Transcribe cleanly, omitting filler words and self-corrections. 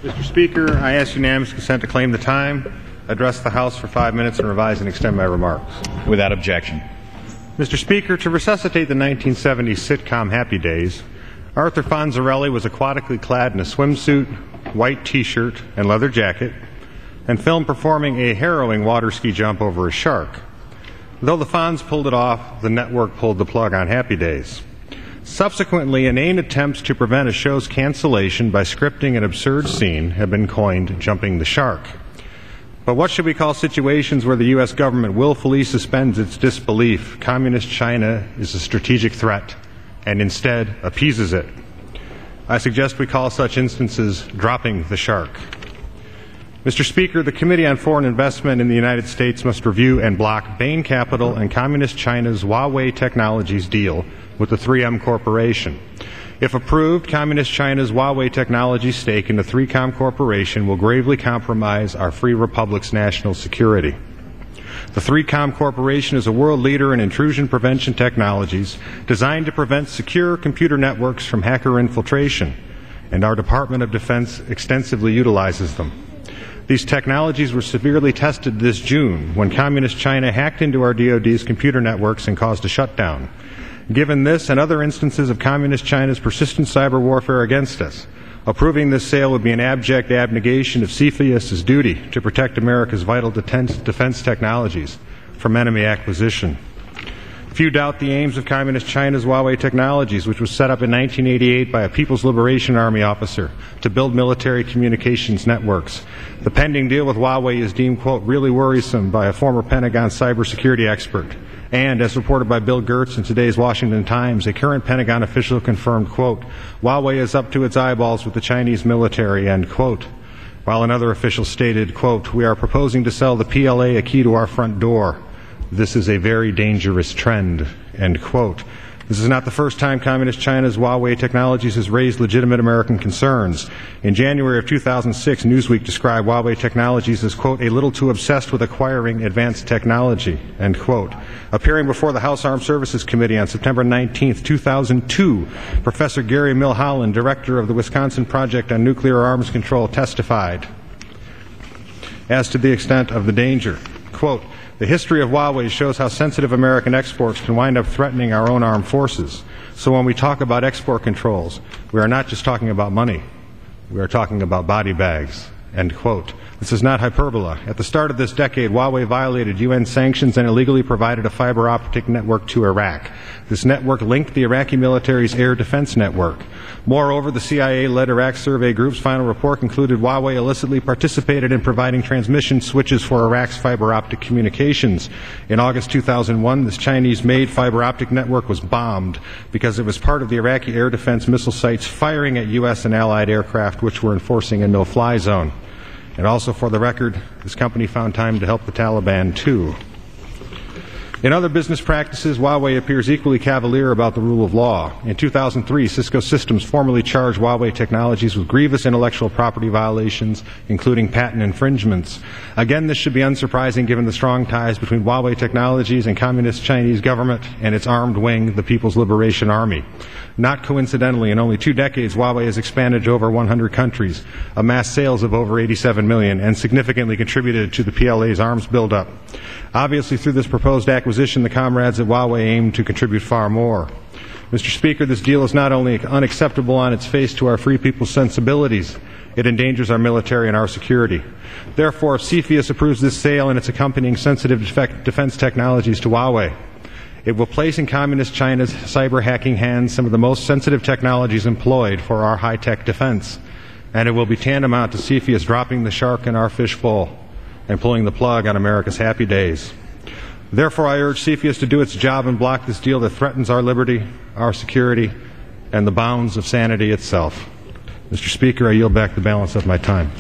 Mr. Speaker, I ask unanimous consent to claim the time, address the House for 5 minutes, and revise and extend my remarks. Without objection. Mr. Speaker, to resuscitate the 1970s sitcom Happy Days, Arthur Fonzarelli was aquatically clad in a swimsuit, white T-shirt, and leather jacket, and filmed performing a harrowing water ski jump over a shark. Though the Fonz pulled it off, the network pulled the plug on Happy Days. Subsequently, inane attempts to prevent a show's cancellation by scripting an absurd scene have been coined jumping the shark. But what should we call situations where the U.S. government willfully suspends its disbelief Communist China is a strategic threat and instead appeases it? I suggest we call such instances dropping the shark. Mr. Speaker, the Committee on Foreign Investment in the United States must review and block Bain Capital and Communist China's Huawei Technologies deal with the 3M Corporation. If approved, Communist China's Huawei Technologies stake in the 3Com Corporation will gravely compromise our free republic's national security. The 3Com Corporation is a world leader in intrusion prevention technologies designed to prevent secure computer networks from hacker infiltration, and our Department of Defense extensively utilizes them. These technologies were severely tested this June when Communist China hacked into our DoD's computer networks and caused a shutdown. Given this and other instances of Communist China's persistent cyber warfare against us, approving this sale would be an abject abnegation of CFIUS's duty to protect America's vital defense technologies from enemy acquisition. Few doubt the aims of Communist China's Huawei Technologies, which was set up in 1988 by a People's Liberation Army officer to build military communications networks. The pending deal with Huawei is deemed, quote, really worrisome by a former Pentagon cybersecurity expert. And, as reported by Bill Gertz in today's Washington Times, a current Pentagon official confirmed, quote, Huawei is up to its eyeballs with the Chinese military, end quote. While another official stated, quote, we are proposing to sell the PLA a key to our front door. This is a very dangerous trend, end quote. This is not the first time Communist China's Huawei Technologies has raised legitimate American concerns. In January of 2006, Newsweek described Huawei Technologies as, quote, a little too obsessed with acquiring advanced technology, end quote. Appearing before the House Armed Services Committee on September 19, 2002, Professor Gary Milholland, director of the Wisconsin Project on Nuclear Arms Control, testified as to the extent of the danger. Quote, the history of Huawei shows how sensitive American exports can wind up threatening our own armed forces. So when we talk about export controls, we are not just talking about money. We are talking about body bags, end quote. This is not hyperbole. At the start of this decade, Huawei violated UN sanctions and illegally provided a fiber optic network to Iraq. This network linked the Iraqi military's air defense network. Moreover, the CIA-led Iraq Survey Group's final report concluded Huawei illicitly participated in providing transmission switches for Iraq's fiber optic communications. In August 2001, this Chinese-made fiber optic network was bombed because it was part of the Iraqi air defense missile sites firing at U.S. and allied aircraft which were enforcing a no-fly zone. And also, for the record, this company found time to help the Taliban, too. In other business practices, Huawei appears equally cavalier about the rule of law. In 2003, Cisco Systems formally charged Huawei Technologies with grievous intellectual property violations, including patent infringements. Again, this should be unsurprising given the strong ties between Huawei Technologies and Communist Chinese government and its armed wing, the People's Liberation Army. Not coincidentally, in only 2 decades, Huawei has expanded to over 100 countries, amassed sales of over $87 million, and significantly contributed to the PLA's arms buildup. Obviously, through this proposed acquisition, the comrades at Huawei aim to contribute far more. Mr. Speaker, this deal is not only unacceptable on its face to our free people's sensibilities, it endangers our military and our security. Therefore, if CFIUS approves this sale and its accompanying sensitive defense technologies to Huawei, it will place in Communist China's cyber hacking hands some of the most sensitive technologies employed for our high-tech defense, and it will be tantamount to CFIUS dropping the shark in our fishbowl and pulling the plug on America's happy days. Therefore, I urge CFIUS to do its job and block this deal that threatens our liberty, our security, and the bounds of sanity itself. Mr. Speaker, I yield back the balance of my time.